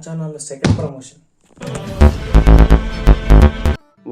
ఛానల్లో second promotion.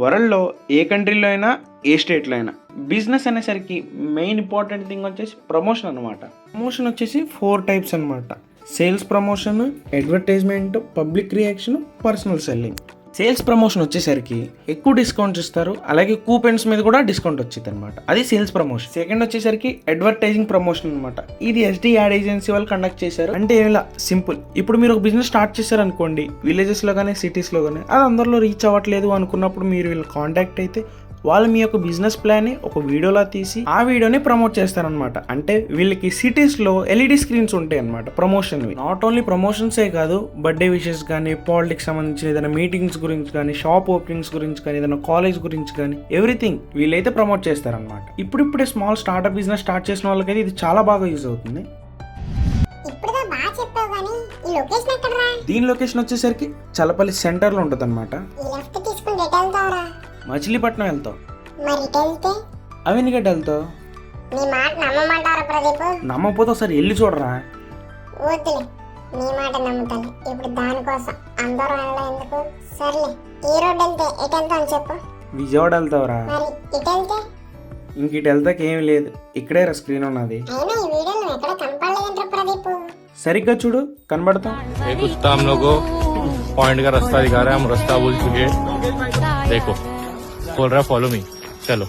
వరల్డ్లో ఏ కంట్రీలో అయినా ఏ స్టేట్లో అయినా బిజినెస్ అనేసరికి మెయిన్ ఇంపార్టెంట్ థింగ్ వచ్చేసి ప్రమోషన్ అనమాట. ప్రమోషన్ వచ్చేసి 4 టైప్స్ అనమాట. Sales promotion, advertisement, public reaction, personal selling. Sales promotion వచ్చేసరికి ఎక్కువ డిస్కౌంట్స్ ఇస్తారు, అలాగే కూపెన్స్ మీద కూడా డిస్కౌంట్ వచ్చింది అనమాట. అది సేల్స్ ప్రమోషన్. సెకండ్ వచ్చేసరికి అడ్వర్టైజింగ్ ప్రమోషన్ అనమాట. ఇది SD యాడ్ ఏజెన్సీ వాళ్ళు కండక్ట్ చేశారు. అంటే ఇలా సింపుల్, ఇప్పుడు మీరు ఒక బిజినెస్ స్టార్ట్ చేశారు అనుకోండి, విలేజెస్లో కానీ సిటీస్లో కానీ, అది అందరిలో రీచ్ అవ్వట్లేదు అనుకున్నప్పుడు మీరు వీళ్ళు కాంటాక్ట్ అయితే వాళ్ళు మీ యొక్క బిజినెస్ ప్లాన్ని ఒక వీడియోలా తీసి ఆ వీడియోని ప్రమోట్ చేస్తారనమాట. అంటే వీళ్ళకి సిటీస్లో LED స్క్రీన్స్ ఉంటాయి అనమాట ప్రమోషన్వి. నాట్ ఓన్లీ ప్రమోషన్సే కాదు, బర్త్డే విషెస్ కానీ, పాలిటిక్స్ సంబంధించిన ఏదైనా మీటింగ్స్ గురించి కానీ, షాప్ ఓపెనింగ్స్ గురించి కానీ, ఏదైనా కాలేజ్ గురించి కానీ, ఎవ్రీథింగ్ వీళ్ళైతే ప్రమోట్ చేస్తారనమాట. ఇప్పుడిప్పుడే స్మాల్ స్టార్ట్అప్ బిజినెస్ స్టార్ట్ చేసిన వాళ్ళకైతే ఇది చాలా బాగా యూజ్ అవుతుంది. దీని లొకేషన్ వచ్చేసరికి చలపల్లి సెంటర్లో ఉంటుంది అనమాట. మచిలీపట్నం వెళ్తావు, అవినిగడ్డ వెళ్తావు. నమ్మకపోతే ఒకసారి వెళ్ళి చూడరా. నీ మాట నమ్ముతాను. ఇప్పుడు దానికోసం అందరూ ఎందుకు? సర్లే, ఈ రోడ్ వెళ్తే ఎటు వెళ్తాను చెప్పు. విజయవాడ వెళ్తావురా. మరి ఇటు వెళ్తే? ఇంక ఇటు వెళ్తాక ఏమి లేదు, ఇక్కడే రా స్క్రీన్ ఉన్నది. అయినా ఈ వీడియోలో ఎక్కడ కనపడలేదంటారు ప్రదీప్. సరిగ్గా చూడు, కనబడతాం. पॉइंट का रास्ता दिखा रहा है, हम रास्ता भूल चुके हैं. देखो बोल रहा है फॉलो मी, चलो.